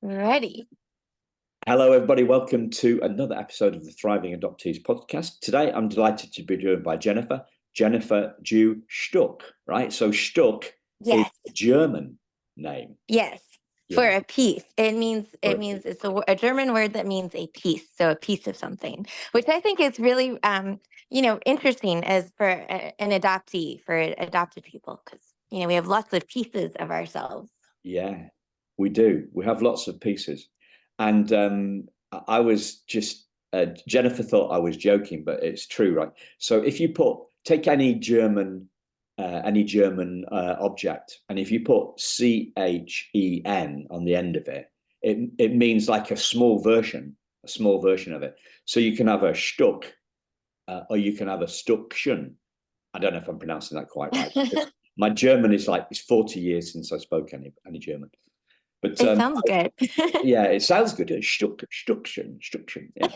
Ready. Hello, everybody. Welcome to another episode of the Thriving Adoptees podcast. Today, I'm delighted to be joined by Jennifer Jue-Steuck, right? So Stuck is Yes. a German name. Yes. Yeah. For a piece. It's a German word that means a piece. So a piece of something, which I think is really, interesting as for an adoptee, for adopted people, because, we have lots of pieces of ourselves. Yeah, we do. We have lots of pieces. And I was just, Jennifer thought I was joking, but it's true, right? So if you take any German object, and if you put CHEN on the end of it, it means like a small version of it. So you can have a Stuck, or you can have a Stuckchen. I don't know if I'm pronouncing that quite right. My German is it's 40 years since I spoke any German. But It sounds good. yeah, it sounds good. Stuckchen. Yeah.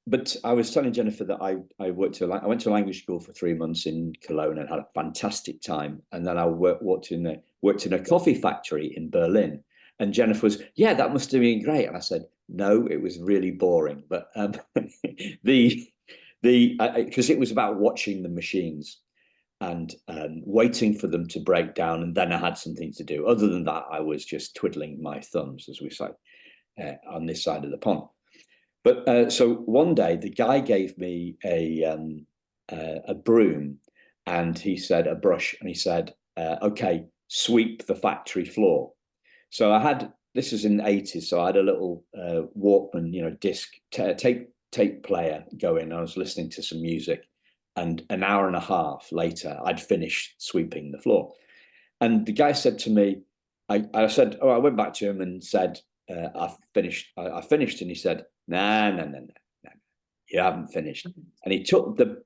But I was telling Jennifer that I went to a language school for 3 months in Cologne and had a fantastic time. And then I worked in a coffee factory in Berlin. And Jennifer was, yeah, that must have been great. And I said, no, it was really boring. But because it was about watching the machines and waiting for them to break down, and then I had something to do. Other than that, I was just twiddling my thumbs, as we say, on this side of the pond. But so one day, the guy gave me a broom, and he said a brush, and he said, "Okay, sweep the factory floor." So this was in the 80s, so I had a little Walkman, disc tape player going. I was listening to some music. And an hour and a half later, I'd finished sweeping the floor. And the guy said to me, I said, I went back to him and said, I finished. I finished. And he said, no, you haven't finished. And he took the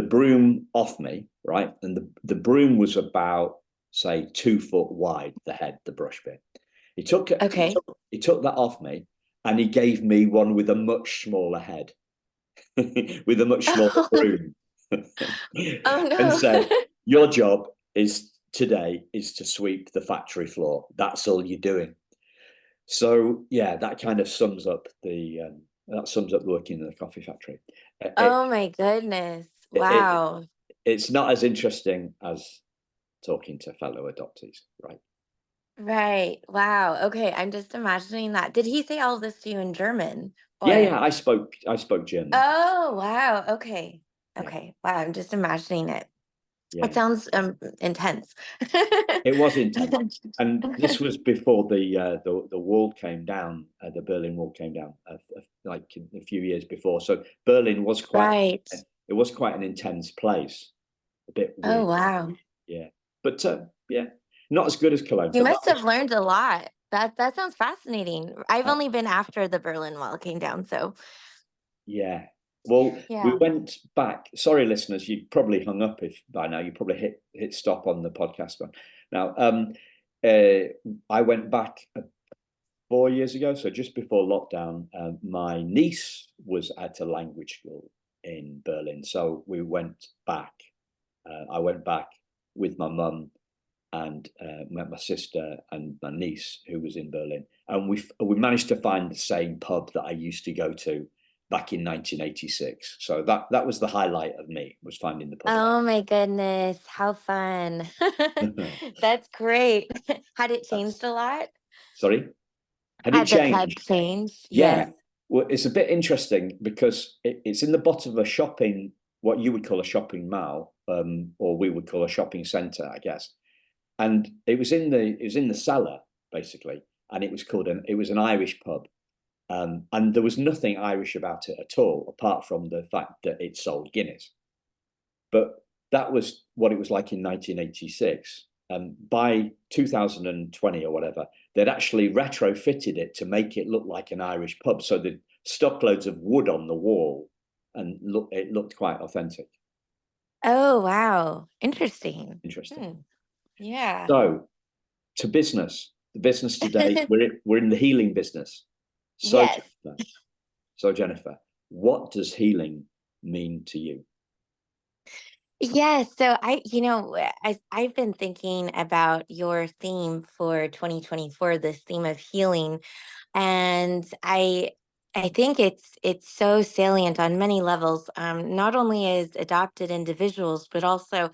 broom off me, right? And the broom was about, say, 2 foot wide, the brush bit. He took it. Okay. He took that off me, and he gave me one with a much smaller head, with a much smaller broom. Oh no. And said, your job today is to sweep the factory floor. That's all you're doing. So yeah, that kind of sums up working in the coffee factory. Oh my goodness. Wow. It's not as interesting as talking to fellow adoptees, right? Right. Wow. Okay. I'm just imagining that. Did he say all this to you in German? Yeah. I spoke German. Oh, wow. Okay. Yeah. Okay. Wow. I'm just imagining it. Yeah. It sounds intense. It was intense, and this was before the wall came down. The Berlin Wall came down, like a few years before. So Berlin was Right. It was quite an intense place. A bit weird. Oh, wow. Yeah, but yeah, not as good as Cologne. You must have learned a lot. That sounds fascinating. I've only been after the Berlin Wall came down, so. Yeah. Well, we went back. Sorry, listeners, you probably hung up if by now. You probably hit stop on the podcast one. Now, I went back 4 years ago, so just before lockdown. My niece was at a language school in Berlin, so we went back. I went back with my mum and met my sister and my niece who was in Berlin, and we managed to find the same pub that I used to go to back in 1986. So that was the highlight of me, was finding the pub. Oh my goodness, how fun. That's great. Had it changed a lot? Sorry? Had the it pub changed? changed? Yeah. Yes. Well, it's a bit interesting because it's in the bottom of a shopping, what you would call a shopping mall, or we would call a shopping centre, I guess. And it was in the cellar, basically, and it was an Irish pub. And there was nothing Irish about it at all, apart from the fact that it sold Guinness. But that was what it was like in 1986. By 2020 or whatever, they'd actually retrofitted it to make it look like an Irish pub. So they stuck loads of wood on the wall, and it looked quite authentic. Oh, wow. Interesting. Yeah. So to business. The business today, we're in the healing business. So yes. Jennifer, what does healing mean to you? Yes, so I've been thinking about your theme for 2024, this theme of healing, and I think it's so salient on many levels, not only as adopted individuals, but also,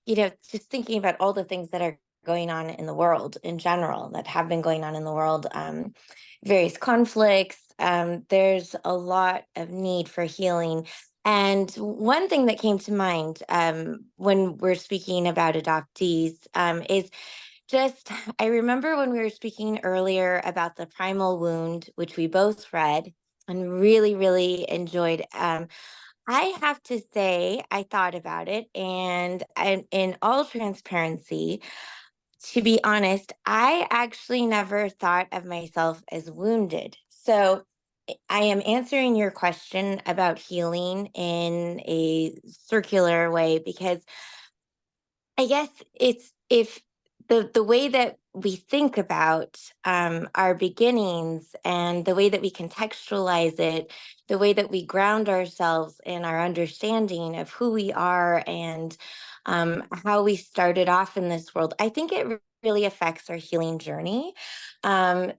just thinking about all the things that are going on in the world in general, that have been going on in the world, various conflicts. There's a lot of need for healing. And one thing that came to mind when we're speaking about adoptees is just, I remember when we were speaking earlier about the primal wound, which we both read and really, really enjoyed. I have to say, I thought about it, and in all transparency, to be honest, I actually never thought of myself as wounded. So I am answering your question about healing in a circular way because I guess it's if the way that we think about our beginnings and the way that we contextualize it, the way that we ground ourselves in our understanding of who we are and how we started off in this world, I think it really affects our healing journey.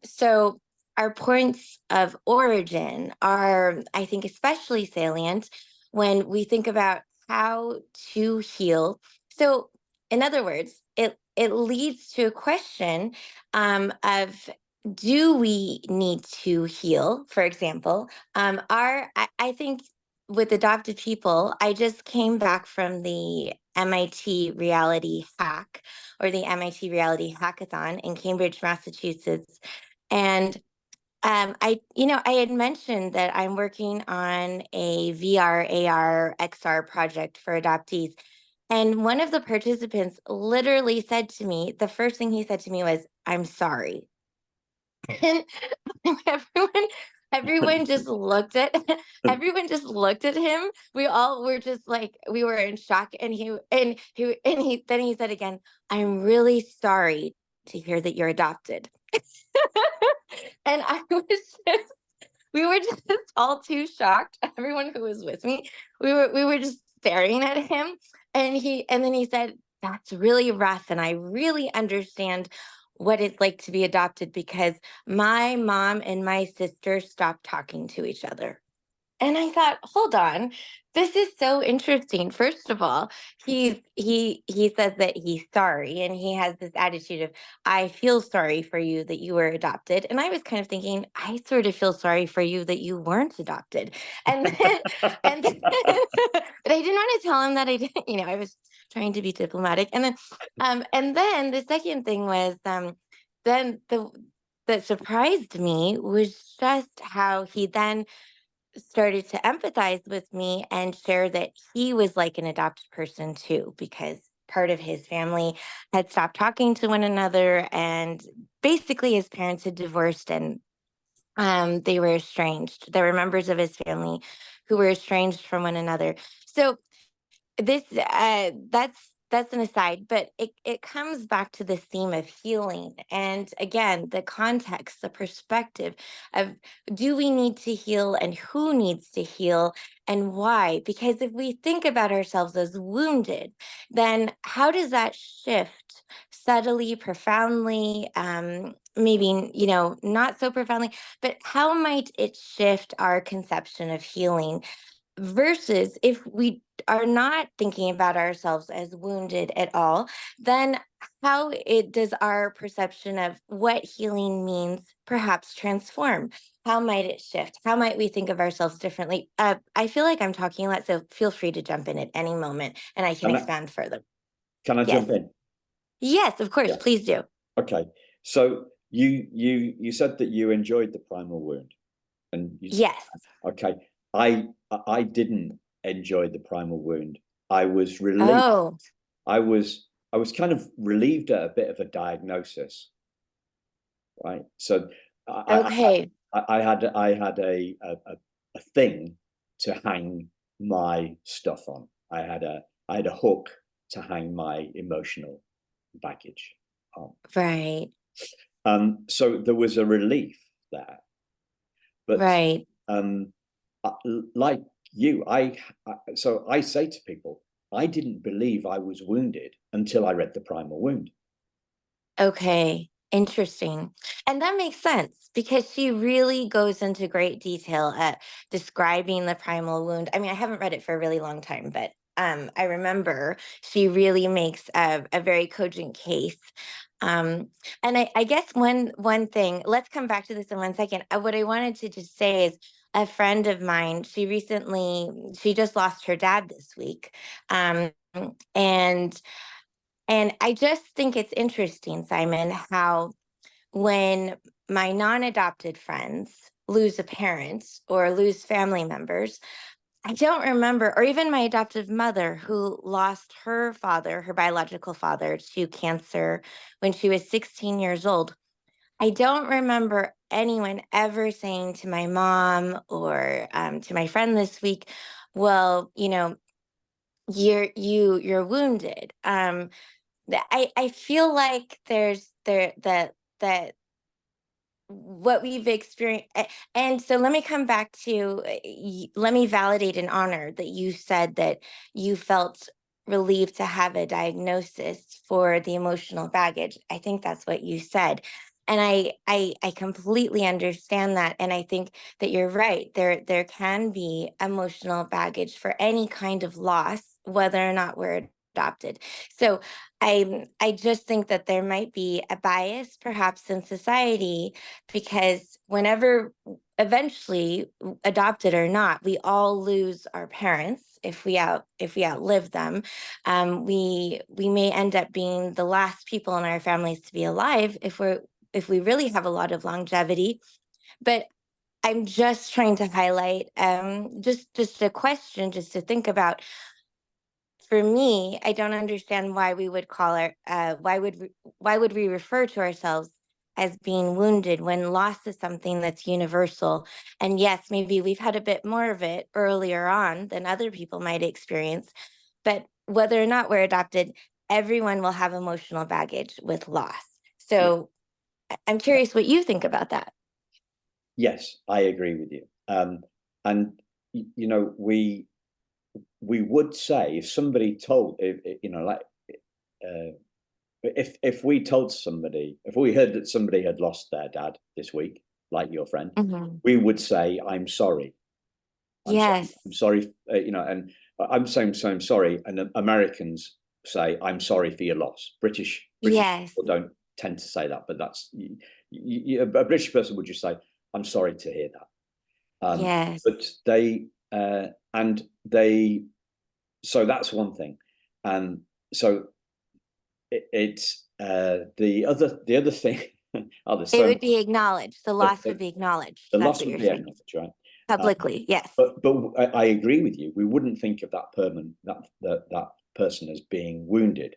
So our points of origin are, I think, especially salient when we think about how to heal. So in other words, it leads to a question of do we need to heal? For example, I think with adopted people, I just came back from the MIT Reality Hack or the MIT Reality Hackathon in Cambridge, Massachusetts, and I had mentioned that I'm working on a VR, AR, XR project for adoptees. And one of the participants literally said to me, the first thing he said to me was, "I'm sorry." And everyone, everyone just looked at everyone just looked at him. We all were just like we were in shock. And he then he said again, "I'm really sorry to hear that you're adopted." And I was just we were just all too shocked. Everyone who was with me, we were just staring at him. And then he said, "That's really rough. And I really understand what it's like to be adopted because my mom and my sister stopped talking to each other." And I thought, hold on, this is so interesting. First of all, he says that he's sorry and he has this attitude of, "I feel sorry for you that you were adopted." And I was kind of thinking, I sort of feel sorry for you that you weren't adopted. And then and but I didn't want to tell him that I didn't, I was trying to be diplomatic. And then the second thing was then the that surprised me was just how he then started to empathize with me and share that he was like an adopted person too, because part of his family had stopped talking to one another and basically his parents had divorced and they were estranged. There were members of his family who were estranged from one another. So this that's an aside, but it comes back to this theme of healing. And again, the context, the perspective of do we need to heal and who needs to heal and why? Because if we think about ourselves as wounded, then how does that shift subtly, profoundly, maybe, not so profoundly, but how might it shift our conception of healing? Versus if we are not thinking about ourselves as wounded at all, then how it does our perception of what healing means perhaps transform? How might it shift? How might we think of ourselves differently? I feel like I'm talking a lot, so feel free to jump in at any moment and I can Can I, expand further. can I Yes. jump in? Yes, of course. Yeah. Please do. Okay. So you said that you enjoyed the primal wound, and Yes. okay. I didn't enjoy the primal wound. I was relieved. Oh, I was kind of relieved at a bit of a diagnosis, right? So okay. I had a thing to hang my stuff on. I had a hook to hang my emotional baggage on. Right. So there was a relief there. But Right. like you, so I say to people, I didn't believe I was wounded until I read The Primal Wound. Okay, interesting. And that makes sense because she really goes into great detail at describing the primal wound. I mean, I haven't read it for a really long time, but I remember she really makes a very cogent case. Um, and I guess one thing, let's come back to this in 1 second. What I wanted to just say is a friend of mine, she just lost her dad this week. Um, and and I just think it's interesting, Simon, how when my non-adopted friends lose a parent or lose family members, I don't remember, or even my adoptive mother who lost her father, her biological father, to cancer when she was 16 years old. I don't remember anyone ever saying to my mom or to my friend this week, well, you're wounded. I feel like there's there that what we've experienced. And so let me come back to let me validate and honor that you said that you felt relieved to have a diagnosis for the emotional baggage. I think that's what you said. And I completely understand that. And I think that you're right. There can be emotional baggage for any kind of loss, whether or not we're adopted. So I just think that there might be a bias perhaps in society, because whenever eventually, adopted or not, we all lose our parents if we outlive them. We may end up being the last people in our families to be alive if we really have a lot of longevity. But I'm just trying to highlight just a question just to think about. For me, I don't understand why we would call why would we refer to ourselves as being wounded when loss is something that's universal. And yes, maybe we've had a bit more of it earlier on than other people might experience, but whether or not we're adopted, everyone will have emotional baggage with loss. Yeah. So I'm curious what you think about that. Yes, I agree with you. And we would say, if somebody told, like, if we told somebody, if we heard that somebody had lost their dad this week, like your friend, we would say, I'm sorry. Yes. I'm sorry, and I'm saying, so I'm sorry. And Americans say, I'm sorry for your loss. British Yes. people don't tend to say that, but that's a British person would just say, I'm sorry to hear that. Yes. But and they, so that's one thing. And so it's the other thing. Oh, there's It so would be acknowledged. The loss would be acknowledged. the That's loss what would you're be saying. acknowledged, right? Publicly, yes. But I agree with you. We wouldn't think of that person as being wounded.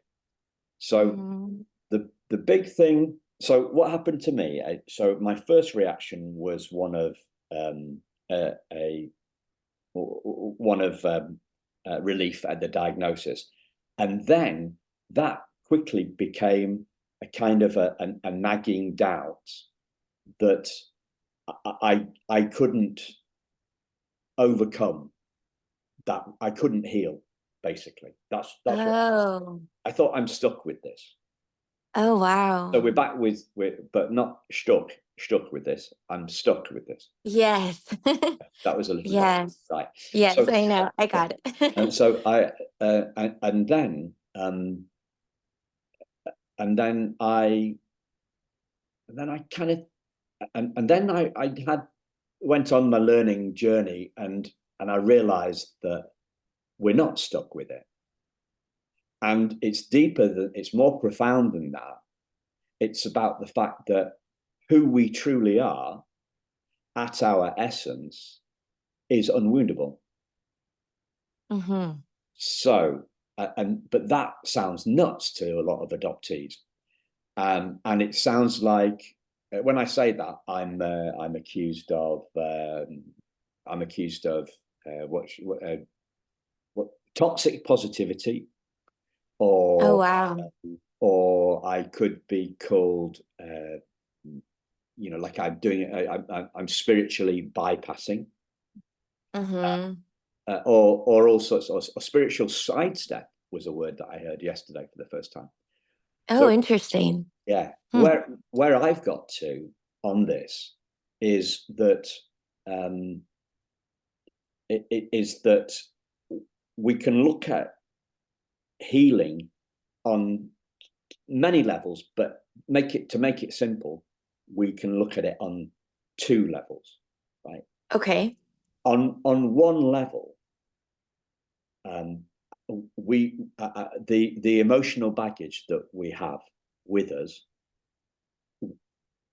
So the big thing. So what happened to me? So my first reaction was one of relief at the diagnosis, and then that quickly became a kind of a nagging doubt that I couldn't overcome, that I couldn't heal. Basically, that's what I thought. I'm stuck with this. Oh, wow. So we're back with but not stuck with this. I'm stuck with this. Yes. That was a little Yes. right. Yes, So, I know. I got it. and so and then and then I kind of and then I had went on my learning journey, and I realized that we're not stuck with it, and it's deeper than, it's more profound than that. It's about the fact that who we truly are at our essence is unwoundable. So but that sounds nuts to a lot of adoptees. And it sounds like, when I say that, I'm accused of what toxic positivity, Oh, or wow. I could be called, like I'm doing, I'm spiritually bypassing. or all sorts of a spiritual sidestep was a word that I heard yesterday for the first time. Oh, So, interesting. yeah, Hmm. where I've got to on this is that is that we can look at healing on many levels, but to make it simple, we can look at it on two levels, right? Okay. On one level, the emotional baggage that we have with us,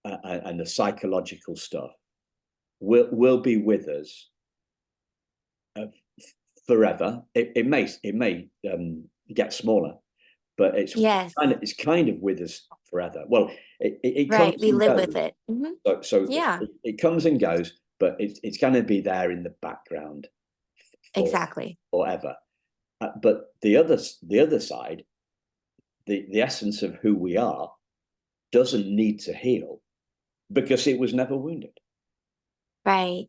and the psychological stuff will be with us forever. It may get smaller, but Yes. it's kind of with us forever. Well, it Right. comes We and live goes. with it. Mhm. So Yeah, it comes and goes, but it's going to be there in the background for exactly. forever. But the other side, the essence of who we are, doesn't need to heal because it was never wounded. Right.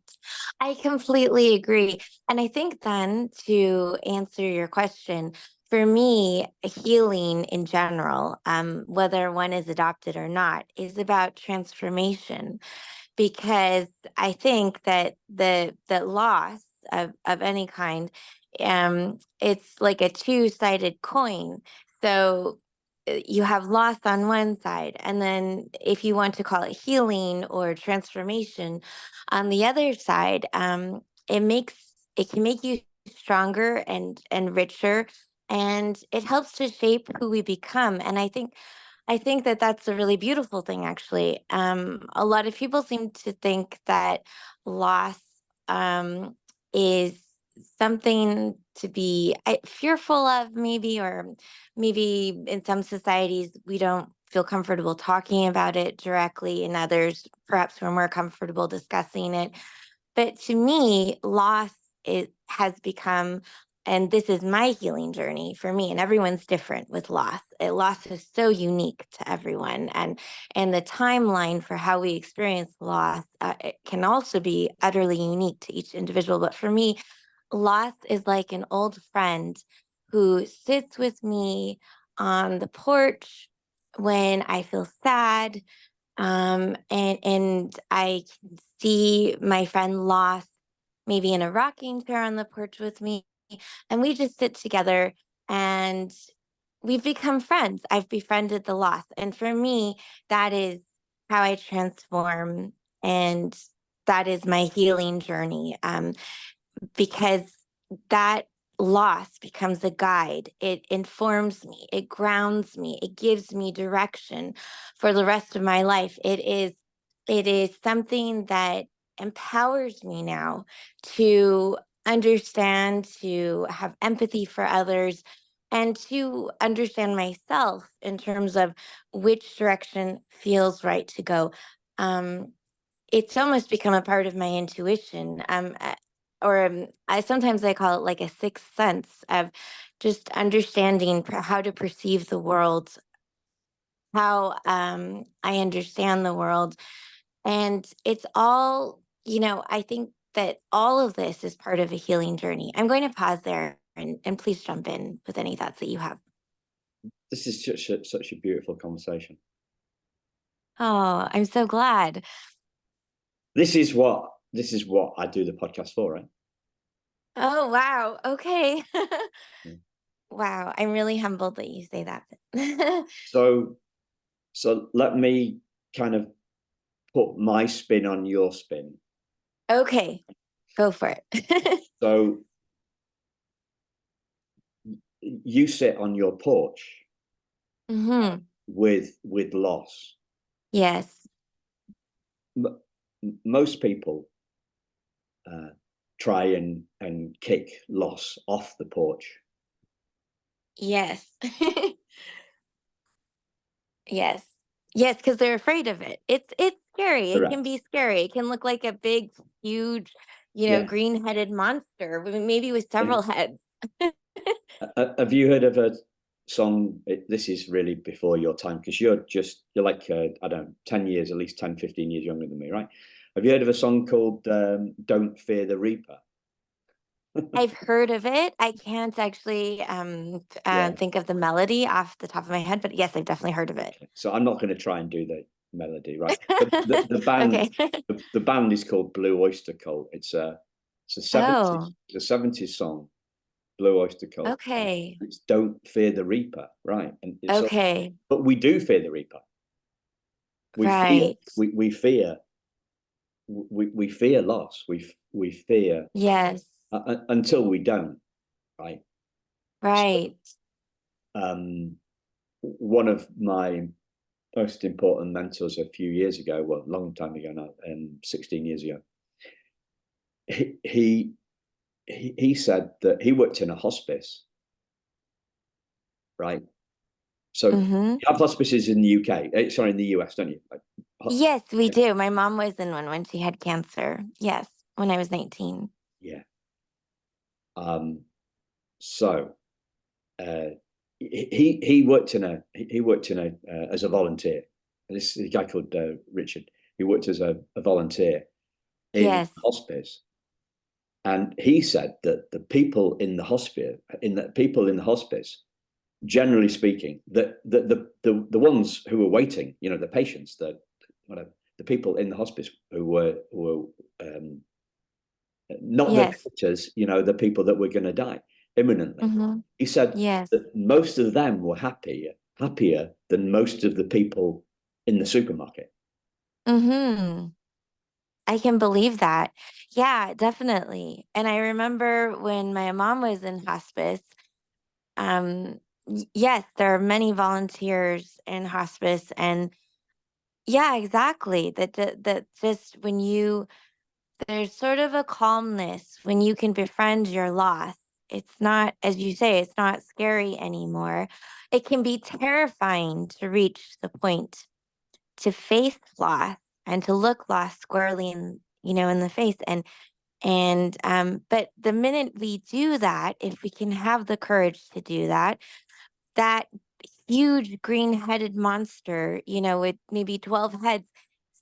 I completely agree. And I think then to answer your question, for me, healing in general, whether one is adopted or not, is about transformation. Because I think that the loss of any kind, it's like a two-sided coin. So you have loss on one side, and then if you want to call it healing or transformation, on the other side, it can make you stronger and richer, and it helps to shape who we become. And I think that that's a really beautiful thing, actually. A lot of people seem to think that loss is something to be fearful of, maybe, or maybe in some societies we don't feel comfortable talking about it directly. In others, perhaps we're more comfortable discussing it. But to me, loss it has become, and this is my healing journey for me, and everyone's different with loss. Loss is so unique to everyone, and the timeline for how we experience loss it can also be utterly unique to each individual. But for me, loss is like an old friend who sits with me on the porch when I feel sad, and I can see my friend lost maybe in a rocking chair on the porch with me, and we just sit together and we've become friends. I've befriended the loss, and for me, that is how I transform, and that is my healing journey. Because that loss becomes a guide. It informs me, it grounds me, it gives me direction for the rest of my life. It is something that empowers me now to understand, to have empathy for others, and to understand myself in terms of which direction feels right to go. Um, it's almost become a part of my intuition. I sometimes I call it like a sixth sense of just understanding how to perceive the world, how I understand the world, and it's all, I think that all of this is part of a healing journey. I'm going to pause there, and please jump in with any thoughts that you have. This is such a beautiful conversation. Oh, I'm so glad. This is what I do the podcast for, right? Oh, wow. Okay. Yeah. Wow. I'm really humbled that you say that. So let me kind of put my spin on your spin. Okay, go for it. So you sit on your porch with loss. Yes. Most people try and kick loss off the porch. Yes. Yes. Yes, because they're afraid of it. It's scary. It can Correct. be scary. It can look like a big, huge, Yeah. green-headed monster, maybe with Yeah. several heads. Have you heard of a song? This is really before your time because you're like, I don't know, 10 years, at least 10, 15 years younger than me, right? Have you heard of a song called Don't Fear the Reaper? I've heard of it. I can't actually Yeah. think of the melody off the top of my head, but yes, I've definitely heard of it. Okay. So I'm not going to try and do the melody, right? But the band, Okay. the band is called Blue Oyster Cult. It's a Oh, 70s song, Blue Oyster Cult. okay. It's Don't Fear the Reaper, right? And it's Okay. but we do fear the Reaper. We fear Right. we fear we fear loss. We fear Yes. until we don't, right? So, Right. one of my most important mentors a few years ago, well, a long time ago now, 16 years ago, he he said that he worked in a hospice, right? So Mm-hmm. you have hospices in the UK, sorry, in the US, don't you? Like, Yes, we do. My mom was in one when she had cancer. Yes, when I was 19. yeah. So he worked in a as a volunteer. This is a guy called Richard. He worked as a volunteer in Yes. hospice, and he said that the people in the hospice, generally speaking, the ones who were waiting, the patients, the people in the hospice who were not the Yes. doctors, the people that were going to die imminently. Mm-hmm. He said Yes. that most of them were happier than most of the people in the supermarket. Mm-hmm. I can believe that. Yeah, definitely. And I remember when my mom was in hospice, yes, there are many volunteers in hospice, and yeah, exactly. That just when you there's sort of a calmness when you can befriend your loss. It's not, as you say, it's not scary anymore. It can be terrifying to reach the point to face loss and to look loss squarely in the face. But the minute we do that, if we can have the courage to do that, that huge green-headed monster, with maybe 12 heads,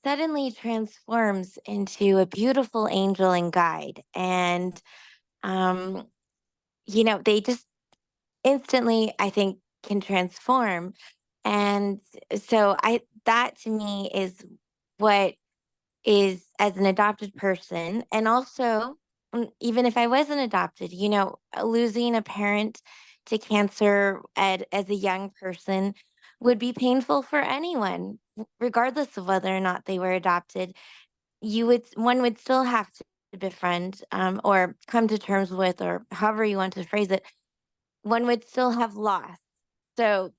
suddenly transforms into a beautiful angel and guide. And um, they just instantly, I think, can transform. And so I that to me is what is, as an adopted person, and also, even if I wasn't adopted, losing a parent to cancer as a young person would be painful for anyone, regardless of whether or not they were adopted. One would still have to befriend, or come to terms with, or however you want to phrase it. One would still have loss. So,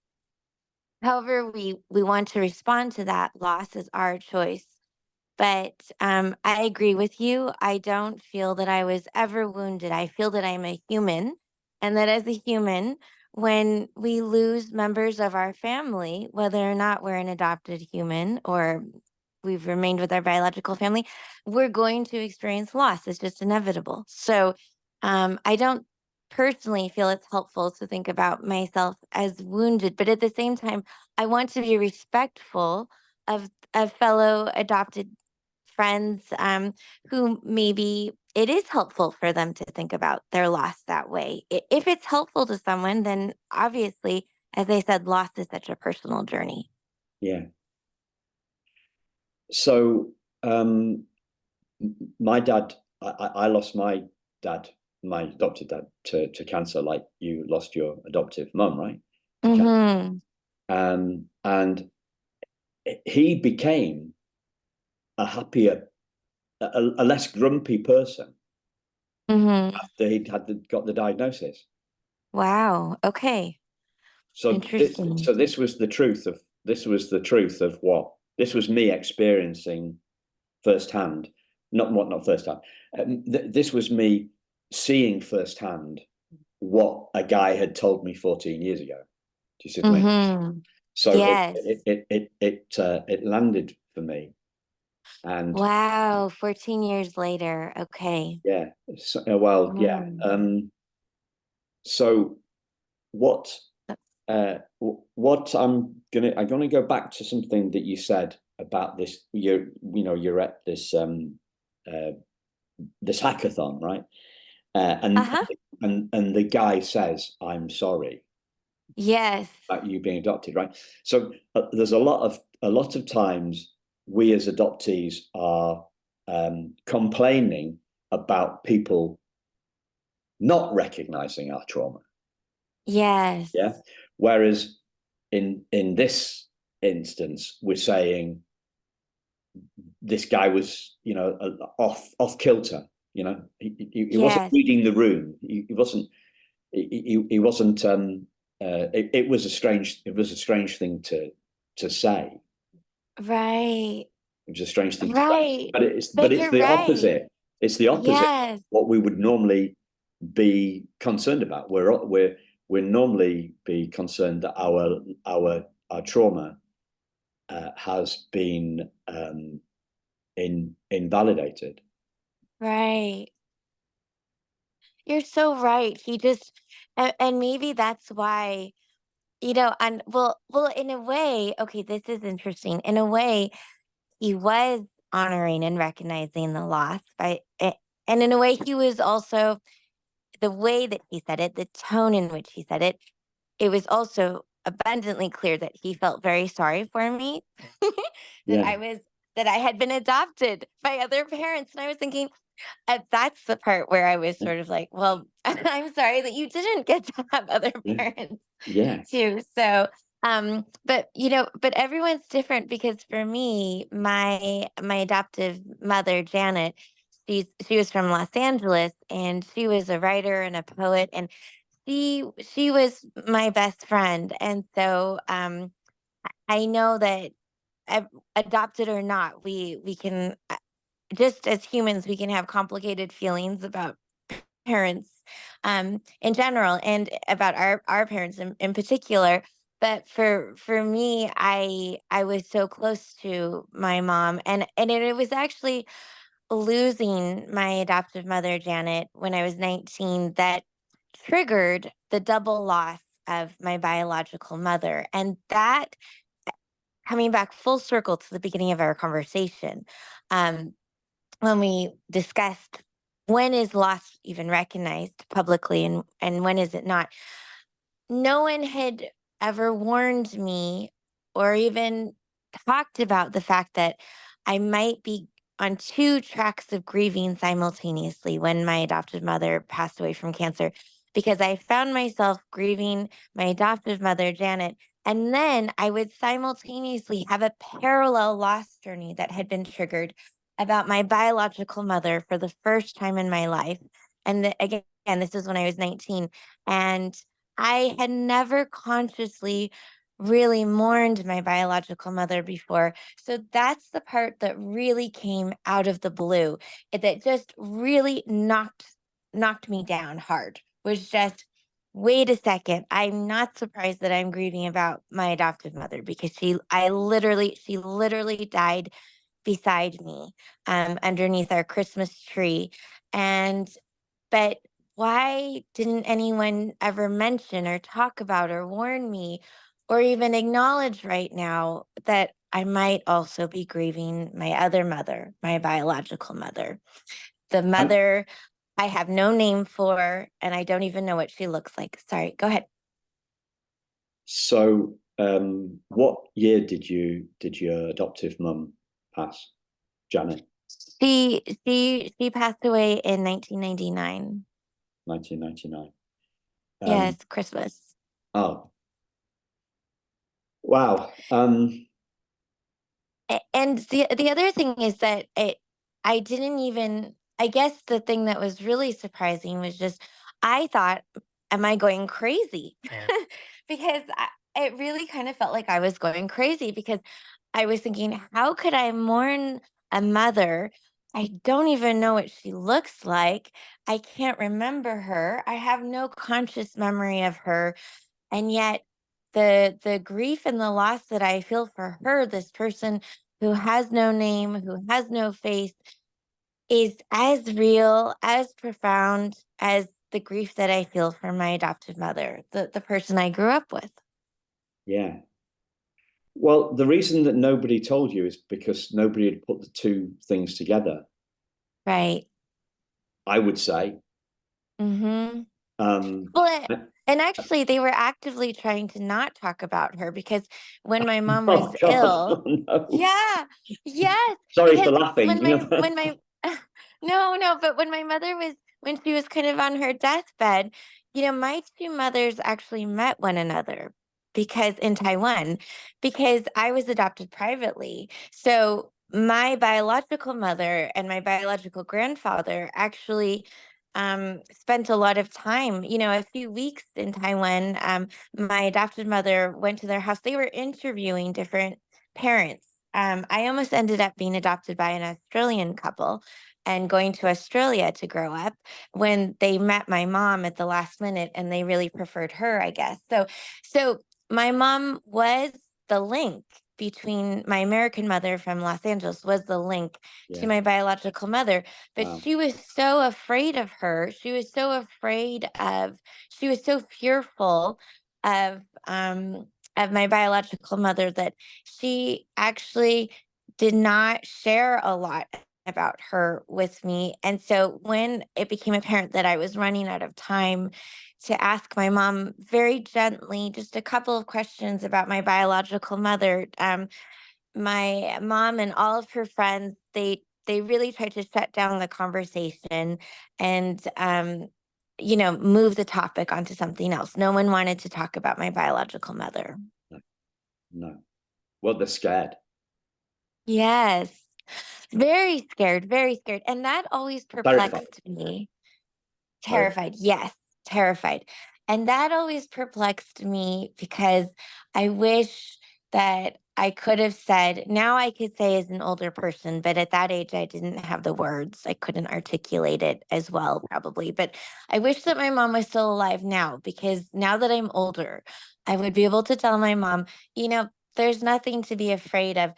however we want to respond to that loss is our choice. But I agree with you. I don't feel that I was ever wounded. I feel that I'm a human, and that as a human, when we lose members of our family, whether or not we're an adopted human or we've remained with our biological family, we're going to experience loss. It's just inevitable. So I don't personally feel it's helpful to think about myself as wounded, but at the same time, I want to be respectful of fellow adopted friends, who maybe it is helpful for them to think about their loss that way. If it's helpful to someone, then obviously, as I said, loss is such a personal journey. Yeah. So my dad, I lost my dad, my adopted dad, to cancer, like you lost your adoptive mum, right? To cancer. Mm-hmm. And he became a happier, a less grumpy person Mm-hmm. after got the diagnosis. Wow. Okay. Interesting. This was the truth of what this was me experiencing firsthand. Not firsthand. This was me seeing firsthand what a guy had told me 14 years ago. Do you see what I mean? Mm-hmm. So Yes. it landed for me, and Wow. 14 years later. Okay. yeah, well, yeah. Mm. So what what I'm gonna go back to something that you said about this. You're at this this hackathon, right? And Uh-huh. and the guy says, "I'm sorry Yes. about you being adopted," right? So there's a lot of times we as adoptees are complaining about people not recognizing our trauma. Yes. Yeah. Whereas in this instance, we're saying this guy was, off kilter. He wasn't Yes. reading the room. He wasn't. He wasn't. It was a strange. It was a strange thing to say. Right. It was a strange thing to say. Right. But But it's you're the right. opposite. It's the opposite. Yes. What we would normally be concerned about. We're normally be concerned that our trauma has been invalidated. Right. You're so right. And maybe that's why, and well, in a way, okay, this is interesting. In a way, he was honoring and recognizing the loss and in a way, he was also the way that he said it, the tone in which he said it was also abundantly clear that he felt very sorry for me, that Yeah, that I had been adopted by other parents. And I was thinking, that's the part where I was yeah, sort of like, well, I'm sorry that you didn't get to have other yeah, parents yeah, too. So, but everyone's different because for me, my adoptive mother, Janet, she was from Los Angeles and she was a writer and a poet and she was my best friend. And so I know that adopted or not, we can just as humans, we can have complicated feelings about parents in general and about our parents in particular. But for me, I was so close to my mom, and it was actually losing my adoptive mother, Janet, when I was 19 that triggered the double loss of my biological mother. And that, coming back full circle to the beginning of our conversation, um, when we discussed when is loss even recognized publicly and when is it not, no one had ever warned me or even talked about the fact that I might be on two tracks of grieving simultaneously when my adoptive mother passed away from cancer, because I found myself grieving my adoptive mother, Janet. And then I would simultaneously have a parallel loss journey that had been triggered about my biological mother for the first time in my life. And again, this is when I was 19. And I had never consciously really mourned my biological mother before. So that's the part that really came out of the blue. That just really knocked me down hard. Was just, wait a second. I'm not surprised that I'm grieving about my adoptive mother because she literally died beside me underneath our Christmas tree. And but why didn't anyone ever mention or talk about or warn me or even acknowledge right now that I might also be grieving my other mother, my biological mother, the and mother I have no name for, and I don't even know what she looks like. Sorry, go ahead. so what year did your adoptive mum pass, Janet? She passed away in 1999. 1999. Yes, Christmas. Oh, wow. And the other thing is that I didn't even, I guess the thing that was really surprising was just I thought, am I going crazy? Because it really kind of felt like I was going crazy because I was thinking, how could I mourn a mother? I don't even know what she looks like. I can't remember her. I have no conscious memory of her. And yet the grief and the loss that I feel for her, this person who has no name, who has no face, is as real, as profound as the grief that I feel for my adoptive mother, the person I grew up with. Yeah. Well, the reason that nobody told you is because nobody had put the two things together, Right. I would say. Mm-hmm. Um, Well, and actually, they were actively trying to not talk about her because when my mom oh was God, ill, oh, no. yeah, yes, Sorry for because laughing. You know, when my no, no, but when my mother was when she was kind of on her deathbed, my two mothers actually met one another because in Taiwan, because I was adopted privately. So my biological mother and my biological grandfather actually spent a lot of time, a few weeks in Taiwan. My adopted mother went to their house. They were interviewing different parents. I almost ended up being adopted by an Australian couple and going to Australia to grow up when they met my mom at the last minute and they really preferred her, I guess. So my mom was the link between my American mother from Los Angeles was the link to yeah. my biological mother, but Wow. she was so afraid of her. She was so fearful of my biological mother that she actually did not share a lot about her with me. And so when it became apparent that I was running out of time to ask my mom very gently just a couple of questions about my biological mother, my mom and all of her friends, they really tried to shut down the conversation and move the topic onto something else. No one wanted to talk about my biological mother. No, no. Well, they're scared. Yes. Very scared, very scared. And that always Terrified. perplexed me. Terrified. Terrified. Yes, terrified. And that always perplexed me because I wish that I could have said, now I could say as an older person, but at that age, I didn't have the words. I couldn't articulate it as well, probably. But I wish that my mom was still alive now because now that I'm older, I would be able to tell my mom, there's nothing to be afraid of.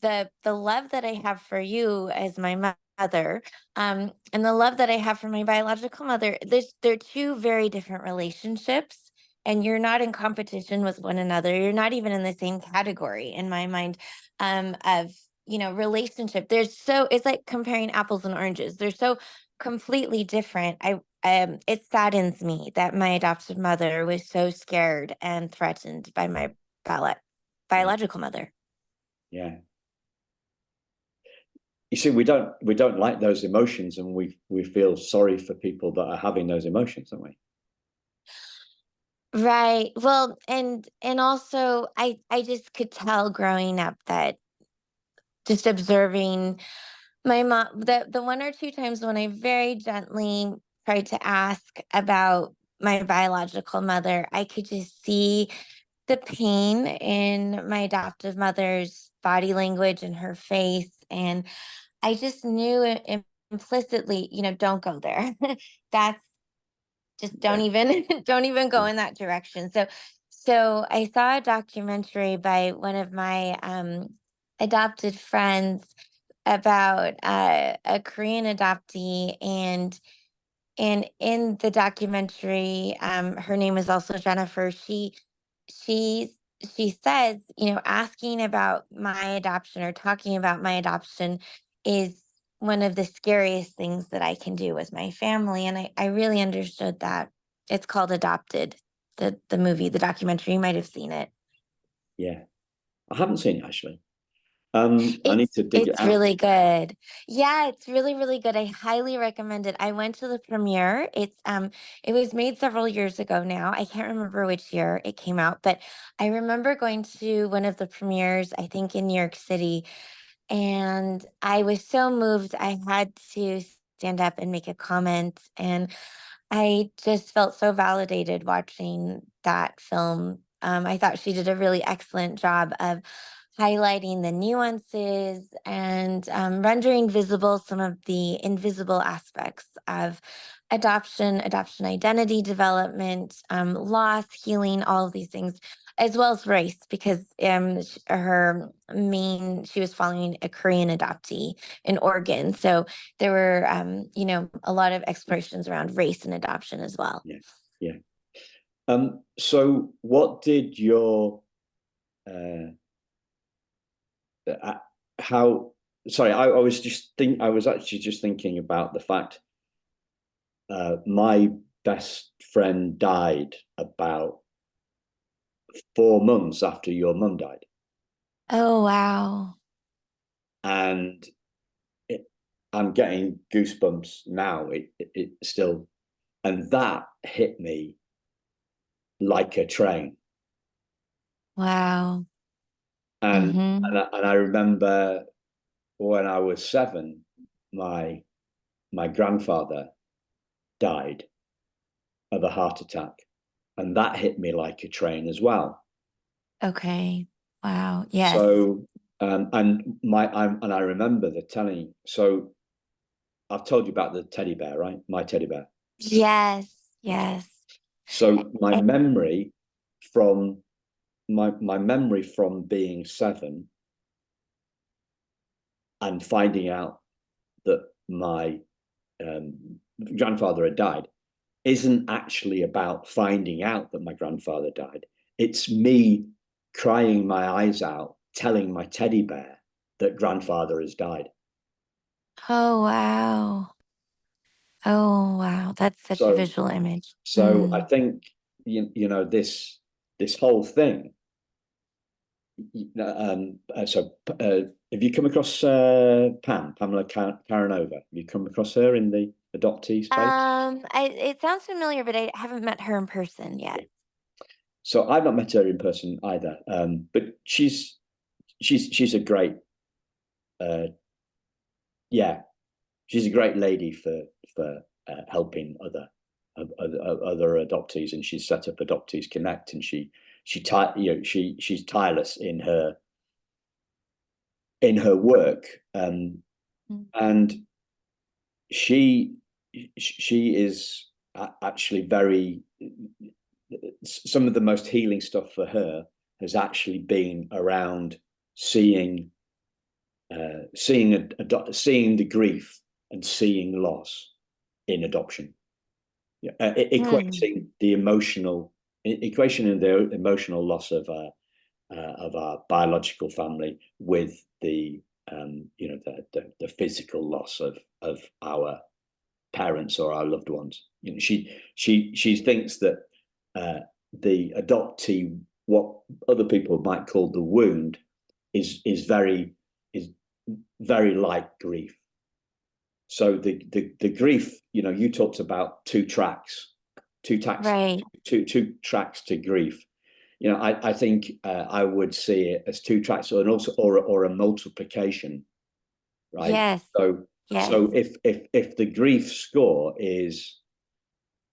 The love that I have for you as my mother, and the love that I have for my biological mother, they're two very different relationships, and you're not in competition with one another. You're not even in the same category in my mind, of relationship. It's like comparing apples and oranges. They're so completely different. It saddens me that my adopted mother was so scared and threatened by my bio- Yeah. biological mother. Yeah. You see, we don't like those emotions, and we feel sorry for people that are having those emotions, don't we? Right. Well, and also I just could tell growing up that just observing my mom, the one or two times when I very gently tried to ask about my biological mother, I could just see the pain in my adoptive mother's body language and her face, and I just knew implicitly, don't go there. That's just don't Yeah. even don't even go Yeah. in that direction. So I saw a documentary by one of my adopted friends about a Korean adoptee, and in the documentary, her name is also Jennifer. She she says, asking about my adoption or talking about my adoption is one of the scariest things that I can do with my family. And I really understood that. It's called Adopted, the movie, the documentary. You might have seen it. Yeah. I haven't seen it actually. I need It's to dig it it's out. really good. Yeah, it's really, really good. I highly recommend it. I went to the premiere. It was made several years ago now. I can't remember which year it came out, but I remember going to one of the premieres, I think in New York City, and I was so moved. I had to stand up and make a comment, and I just felt so validated watching that film. I thought she did a really excellent job of highlighting the nuances and rendering visible some of the invisible aspects of adoption identity development, loss, healing, all of these things, as well as race, because she was following a Korean adoptee in Oregon. So there were, a lot of explorations around race and adoption as well. Yeah. Yeah. So what did your uh, how sorry, I was actually just thinking about the fact my best friend died about 4 months after your mum died. Oh, wow. And I'm getting goosebumps now. It still, and that hit me like a train. Wow. And Mm-hmm. and I remember when I was 7, my grandfather died of a heart attack, and that hit me like a train as well. Okay. Wow. Yes. So and I remember the telling. So I've told you about the teddy bear, right? My teddy bear. Yes. Okay. Yes. So my Eh, memory from my memory from being 7 and finding out that my grandfather had died isn't actually about finding out that my grandfather died. It's me crying my eyes out, telling my teddy bear that grandfather has died. Oh, wow. Oh, wow. That's such a So, visual image. I think this whole thing. Have you come across Pamela Karanova? Have you come across her in the adoptee space? It sounds familiar, but I haven't met her in person yet. Okay. So I've not met her in person either, but she's a great, uh, yeah, she's a great lady for helping other adoptees, and she's set up Adoptees Connect, and she's tireless in her work, Mm. and she is actually very. Some of the most healing stuff for her has actually been around seeing seeing the grief and seeing loss in adoption. Yeah, equating the emotional equation in the emotional loss of our biological family with the the physical loss of our parents or our loved ones. She thinks that the adoptee, what other people might call the wound, is very like grief. So the grief, you talked about two tracks Right. two tracks to grief. I think I would see it as two tracks, and also or a multiplication, right? Yes. So Yes. if the grief score is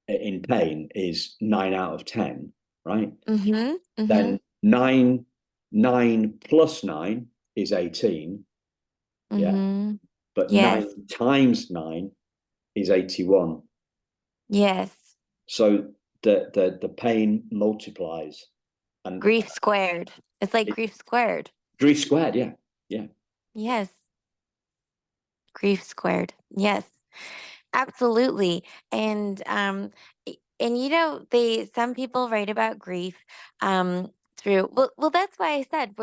in pain is 9 out of 10, right? Mm-hmm. Mm-hmm. Then nine plus 9 is 18, yeah. Mm-hmm. But Yes. 9 times 9 is 81. Yes. So the pain multiplies, and Grief squared. It's like it, grief squared. grief squared, yeah, yeah, Yes. Grief squared. Yes. Absolutely. And and they some people write about grief through that's why I said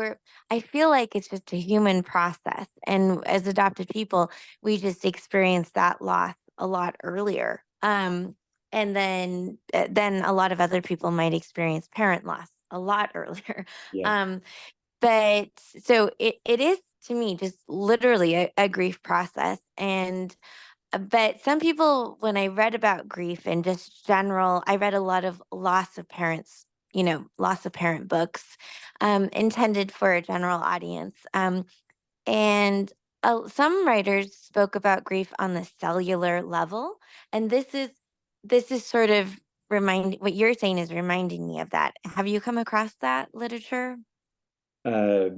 I feel like it's just a human process. And as adopted people, we just experience that loss a lot earlier. And then a lot of other people might experience parent loss a lot earlier. yeah, Um but so it is to me just literally a grief process. And but some people, when I read about grief and just general, I read a lot of loss of parents, loss of parent books intended for a general audience. And some writers spoke about grief on the cellular level. And this is sort of what you're saying is reminding me of that. Have you come across that literature? no,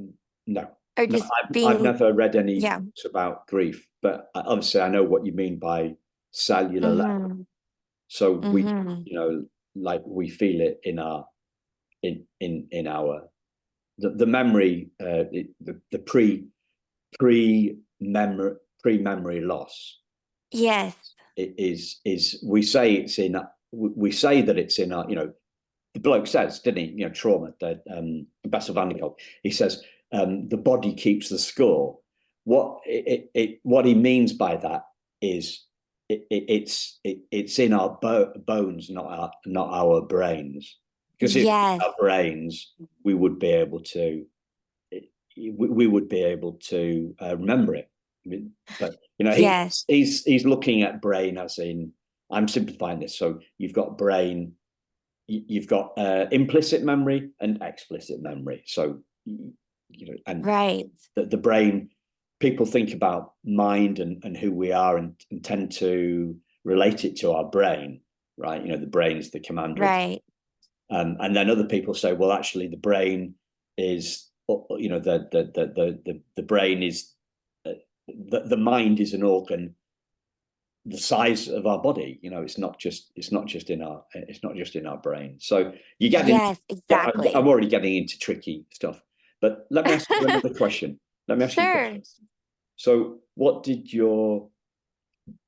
Or no, just I've being, never read any yeah. books about grief, but obviously I know what you mean by cellular level. Mm-hmm. So we, Mm-hmm. like we feel it in our in our the memory, the pre memory loss. Yes. It is we say it's in, we say that it's in our, the bloke says, didn't he, trauma, that Bessel van der Kolk, he says, the body keeps the score. What he means by that is it's in our bones, not our brains. Because if Yes. our brains, we would be able to remember it. I mean, but Yes. he's looking at brain as in, I'm simplifying this. So you've got brain, you've got implicit memory and explicit memory. So and Right. the brain, people think about mind and who we are and tend to relate it to our brain, right? The brain's the commander. Right. And then other people say, well, actually, the brain is, the brain is, the mind is an organ the size of our body. It's not just in our brain. So you get into, Yes, I'm exactly. already getting into tricky stuff. But let me ask you another question. Let me ask you a Sure. question. So what did your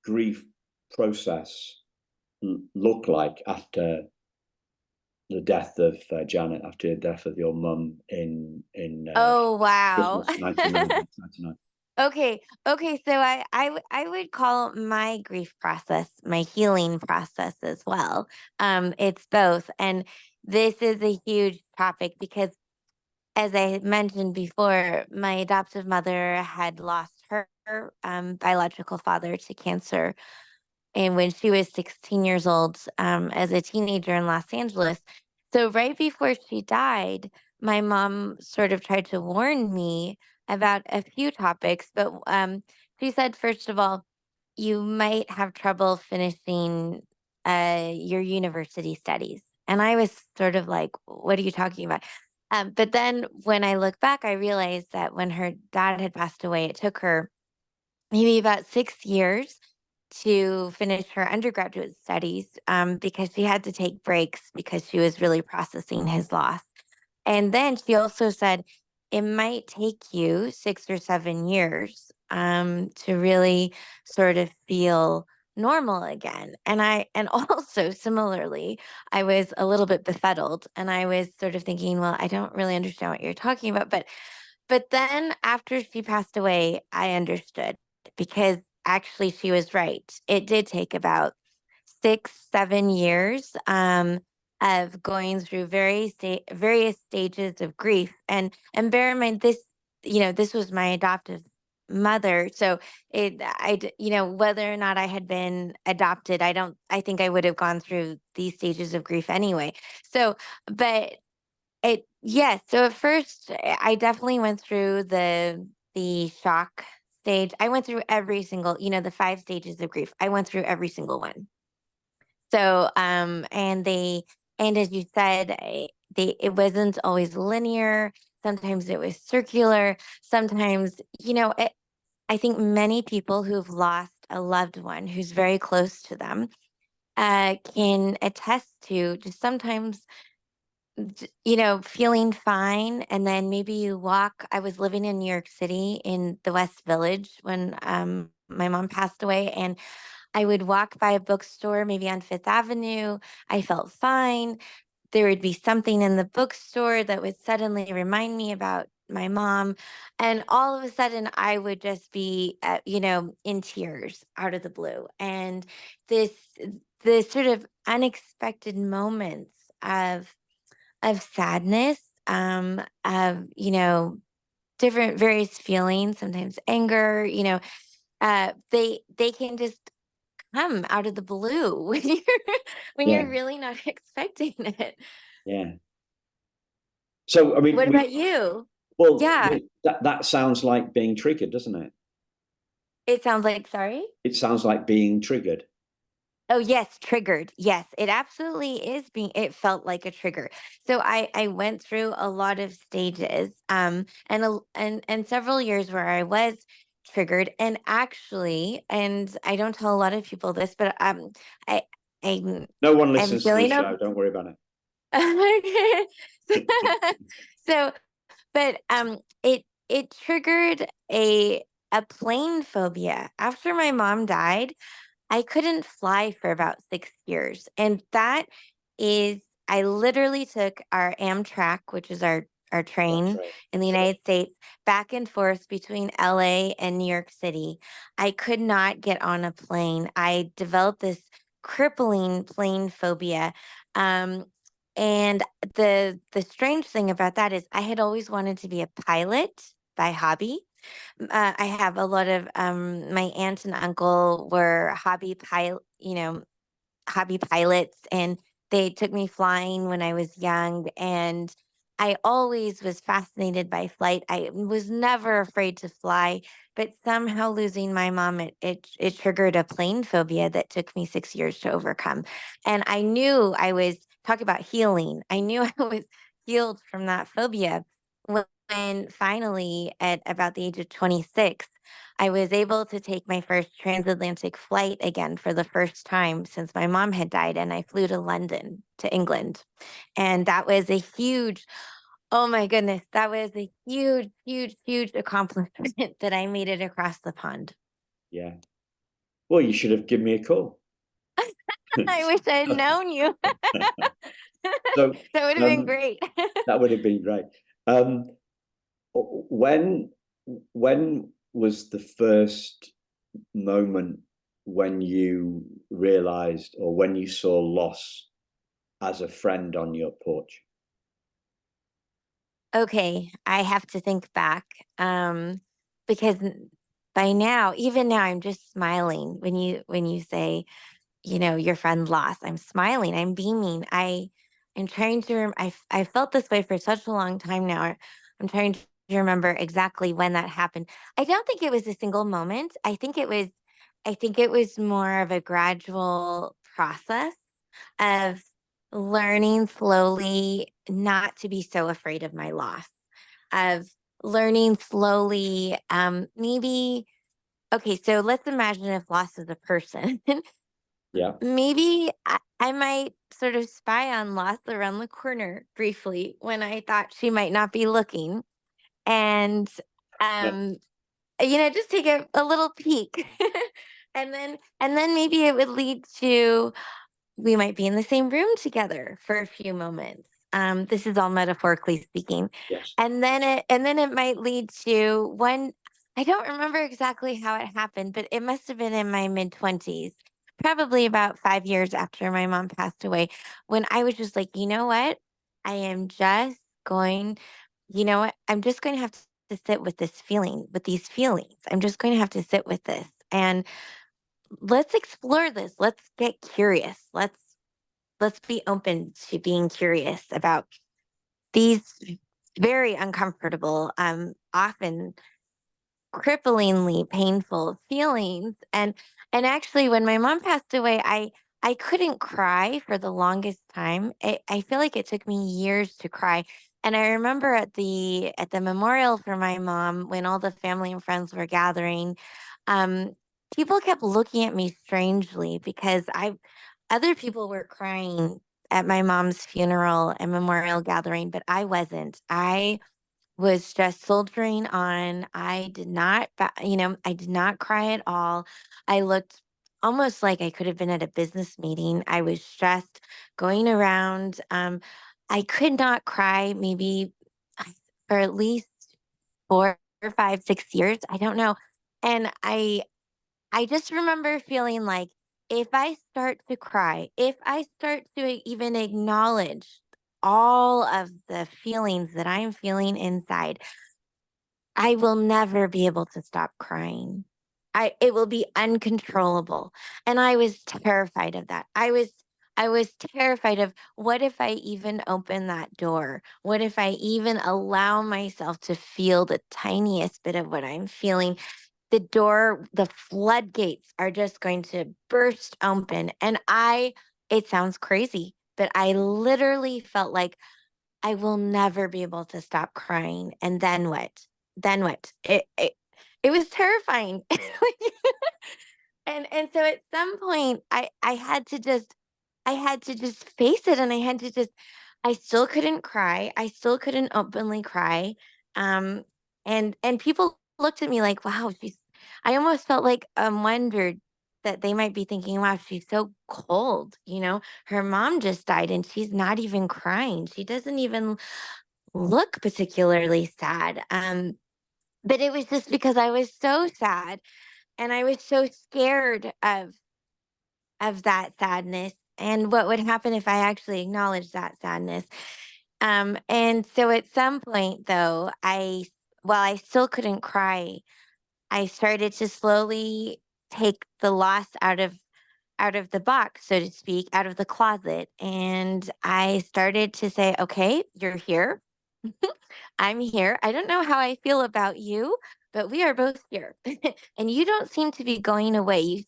grief process look like after the death of Janet, after the death of your mum in Oh, wow. Christmas 1999? Okay. Okay. So I would call my grief process my healing process as well. It's both. And this is a huge topic because, as I had mentioned before, my adoptive mother had lost her biological father to cancer. And when she was 16 years old, as a teenager in Los Angeles. So right before she died, my mom sort of tried to warn me about a few topics, but she said, first of all, you might have trouble finishing your university studies. And I was sort of like, what are you talking about? But then when I look back, I realized that when her dad had passed away, it took her maybe about 6 years to finish her undergraduate studies, because she had to take breaks because she was really processing his loss. And then she also said it might take you 6 or 7 years to really sort of feel normal again. And also similarly, I was a little bit befuddled and I was sort of thinking, well, I don't really understand what you're talking about. But then after she passed away, I understood because actually she was right. It did take about 6, 7 years of going through various stages of grief. And bear in mind this, this was my adoptive mother. So whether or not I had been adopted, I think I would have gone through these stages of grief anyway. So, but yes. So at first, I definitely went through the shock stage. I went through every single, the 5 stages of grief. I went through every single one. So, and as you said, it wasn't always linear. Sometimes it was circular. Sometimes, I think many people who've lost a loved one who's very close to them, can attest to just sometimes feeling fine. And then maybe you walk. I was living in New York City in the West Village when my mom passed away. And I would walk by a bookstore, maybe on Fifth Avenue. I felt fine. There would be something in the bookstore that would suddenly remind me about my mom. And all of a sudden, I would just be, in tears out of the blue. And this, the sort of unexpected moments of sadness, of, different various feelings, sometimes anger, they can just come out of the blue when you're Yeah, really not expecting it. yeah. So I What mean, about you? well, Yeah, that sounds like being triggered, doesn't it? it sounds like, sorry. It sounds like being triggered. Oh, yes, triggered. Yes, it absolutely is it felt like a trigger. So I went through a lot of stages, and several years where I was triggered. And actually, and I don't tell a lot of people this, but I I'm No one I'm listens to this feeling show. Don't worry about it. so, but it triggered a plane phobia. After my mom died, I couldn't fly for about 6 years. And that is, I literally took our Amtrak, which is our or train right. in the United States, back and forth between LA and New York City. I could not get on a plane. I developed this crippling plane phobia. Um, and the strange thing about that is I had always wanted to be a pilot by hobby. I have a lot of my aunt and uncle were hobby pilots, and they took me flying when I was young, and I always was fascinated by flight. I was never afraid to fly, but somehow losing my mom, it triggered a plane phobia that took me 6 years to overcome. And I knew I was talk about healing. I knew I was healed from that phobia when finally at about the age of 26 I was able to take my first transatlantic flight again for the first time since my mom had died, and I flew to London, to England. And that was a huge, oh my goodness, that was a huge, huge, huge accomplishment that I made it across the pond. Yeah. Well, you should have given me a call. I wish I had known you. So That would have been um, great. that would have been great. Um, when when was the first moment when you realized or when you saw loss as a friend on your porch? Okay, I have to think back because by now, even now, I'm just smiling when you say, your friend lost. I'm smiling. I'm beaming. I'm trying to. I felt this way for such a long time now. I'm trying to remember exactly when that happened. I don't think it was a single moment. I think it was. I think it was more of a gradual process of learning slowly not to be so afraid of my loss, of learning slowly, maybe, okay, so let's imagine if loss is a person. Yeah. Maybe I might sort of spy on Loss around the corner briefly when I thought she might not be looking. And, um, just take a little peek. And then maybe it would lead to we might be in the same room together for a few moments. This is all metaphorically speaking. Yes. And then it might lead to one. I don't remember exactly how it happened, but it must have been in my mid-20s, probably about 5 years after my mom passed away, when I was just like, you know what? I am just going, I'm just going to have to sit with this feeling, with these feelings. I'm just going to have to sit with this. And let's explore this. Let's get curious. Let's be open to being curious about these very uncomfortable, often cripplingly painful feelings. And actually, when my mom passed away, I couldn't cry for the longest time. I feel like it took me years to cry. And I remember at the memorial for my mom, when all the family and friends were gathering, um, people kept looking at me strangely because I other people were crying at my mom's funeral and memorial gathering, but I wasn't. I was just soldiering on. I did not cry at all. I looked almost like I could have been at a business meeting. I was just going around. I could not cry maybe for at least 4 or 5, 6 years. I don't know. And I just remember feeling like if I start to cry, if I start to even acknowledge all of the feelings that I'm feeling inside, I will never be able to stop crying. It will be uncontrollable. And I was terrified of that. I was terrified of what if I even open that door? What if I even allow myself to feel the tiniest bit of what I'm feeling? The floodgates are just going to burst open. And it sounds crazy, but I literally felt like I will never be able to stop crying. And then what? Then what? It was terrifying. And so at some point I had to just face it, and I still couldn't cry. I still couldn't openly cry. Um and people looked at me like, wow, she's I almost felt like wondered that they might be thinking, wow, she's so cold. Her mom just died and she's not even crying. She doesn't even look particularly sad. But it was just because I was so sad and I was so scared of that sadness and what would happen if I actually acknowledged that sadness. And so at some point though, while I still couldn't cry, I started to slowly take the loss out of the box, so to speak, out of the closet. And I started to say, okay, you're here. I'm here. I don't know how I feel about you, but we are both here. And you don't seem to be going away.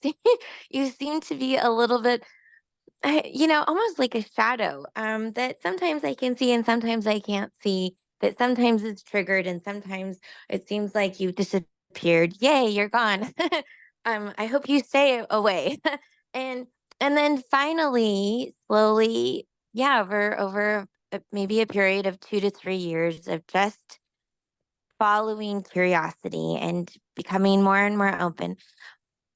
You seem to be a little bit, almost like a shadow, that sometimes I can see and sometimes I can't see, that sometimes it's triggered and sometimes it seems like you've disappeared. Yay, you're gone. I hope you stay away. and and then finally, slowly, yeah, over maybe a period of 2 to 3 years of just following curiosity and becoming more and more open,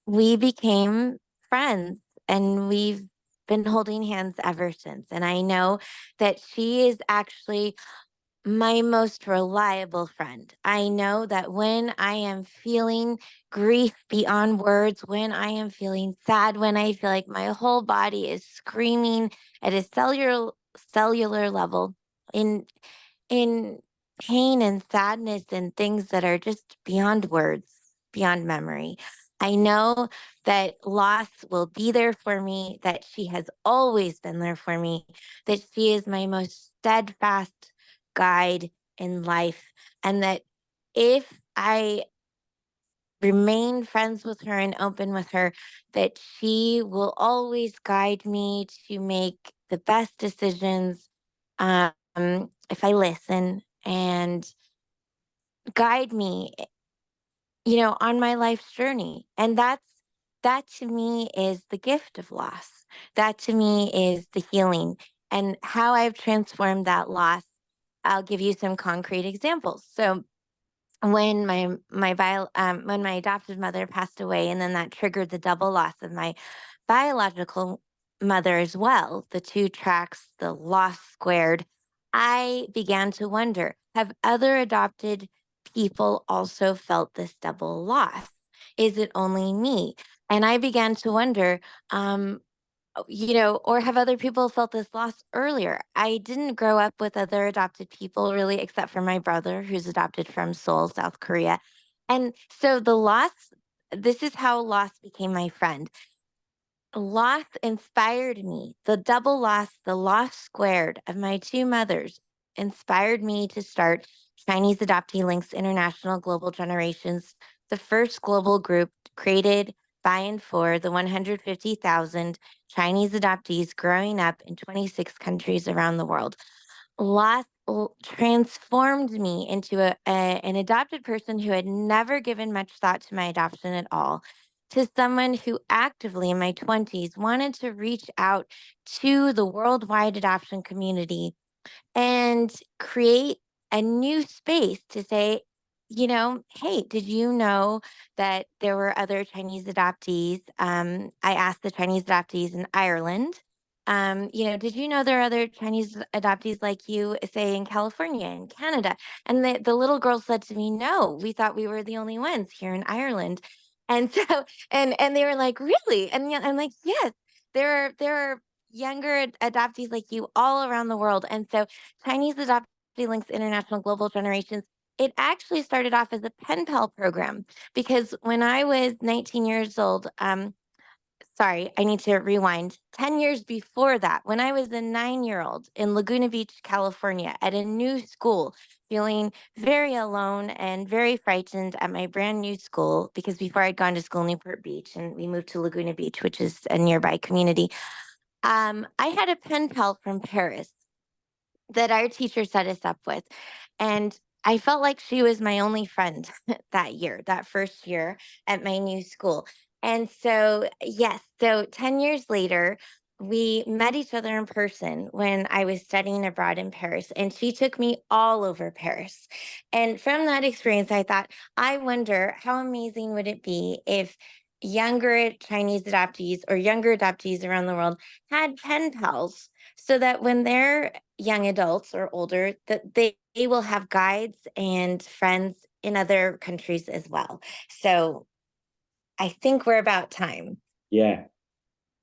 we became friends and we've been holding hands ever since. And I know that she is actually my most reliable friend. I know that when I am feeling grief beyond words, when I am feeling sad, when I feel like my whole body is screaming at a cellular level in in pain and sadness and things that are just beyond words, beyond memory. I know that loss will be there for me, that she has always been there for me, that she is my most steadfast guide in life, and that if I remain friends with her and open with her, that she will always guide me to make the best decisions, um, if I listen, and guide me, on my life's journey. And that to me is the gift of loss. That to me is the healing and how I've transformed that loss. I'll give you some concrete examples. So when when my adopted mother passed away, and then that triggered the double loss of my biological mother as well, the two tracks, the loss squared, I began to wonder, have other adopted people also felt this double loss? Is it only me? And I began to wonder, or have other people felt this loss earlier? I didn't grow up with other adopted people really, except for my brother, who's adopted from Seoul, South Korea. And so this is how loss became my friend. Loss inspired me. The double loss, the loss squared of my two mothers inspired me to start Chinese Adoptee Links International Global Generations, the first global group created by and for the 150,000 Chinese adoptees growing up in 26 countries around the world. Loss transformed me into an adopted person who had never given much thought to my adoption at all, to someone who actively in my 20s wanted to reach out to the worldwide adoption community and create a new space to say, hey, did you know that there were other Chinese adoptees? I asked the Chinese adoptees in Ireland, did you know there are other Chinese adoptees like you, say, in California and Canada? And the little girl said to me, no, we thought we were the only ones here in Ireland. And so, and they were like, really? And I'm like, yes, there are younger adoptees like you all around the world. And so Chinese Adoptee Links International Global Generations, it actually started off as a pen pal program because when I was 19 years old, sorry, I need to rewind. 10 years before that, when I was a 9-year-old in Laguna Beach, California, at a new school, feeling very alone and very frightened at my brand new school, because before I'd gone to school in Newport Beach and we moved to Laguna Beach, which is a nearby community. I had a pen pal from Paris that our teacher set us up with. And I felt like she was my only friend that year, that first year at my new school. And so, yes, so 10 years later, we met each other in person when I was studying abroad in Paris, and she took me all over Paris. And from that experience, I thought, I wonder how amazing would it be if younger Chinese adoptees or younger adoptees around the world had pen pals, so that when they're young adults or older, that they will have guides and friends in other countries as well. So I think we're about time. Yeah.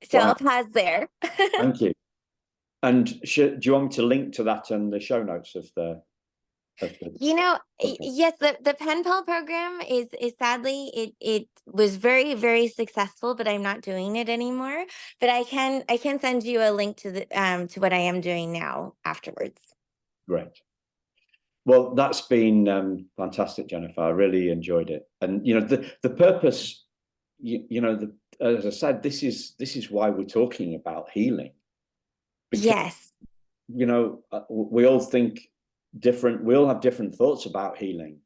So Wow. I'll pause there. Thank you. And do you want me to link to that in the show notes of the? Okay. Yes, the pen pal program is sadly it was very, very successful, but I'm not doing it anymore. But I can send you a link to the to what I am doing now afterwards. Great. Well, that's been fantastic, Jennifer. I really enjoyed it. And the purpose, as I said, this is why we're talking about healing. Because, Yes. we all think different. We all have different thoughts about healing,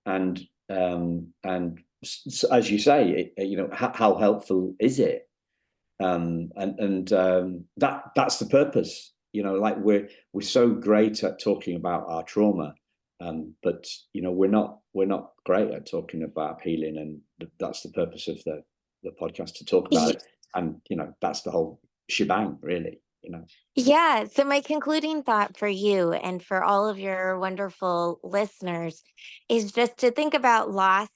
and as you say, how helpful is it? That's the purpose. Like we're so great at talking about our trauma, but we're not great at talking about healing, and that's the purpose of the podcast, to talk about it. And that's the whole shebang, really. Yeah. So my concluding thought for you and for all of your wonderful listeners is just to think about loss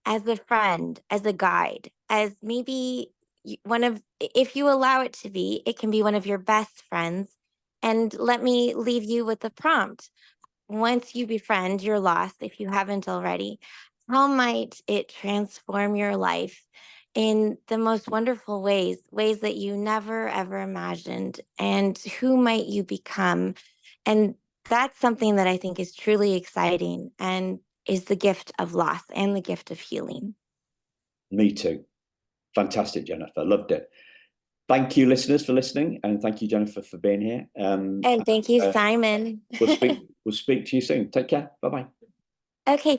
as a friend, as a guide, as maybe if you allow it to be, it can be one of your best friends. And let me leave you with a prompt. Once you befriend your loss, if you haven't already, how might it transform your life in the most wonderful ways that you never ever imagined? And who might you become? And that's something that I think is truly exciting and is the gift of loss and the gift of healing. Me too. Fantastic, Jennifer. Loved it. Thank you, listeners, for listening, and thank you, Jennifer, for being here. And thank you, Simon. We'll speak to you soon. Take care. Bye-bye. Okay.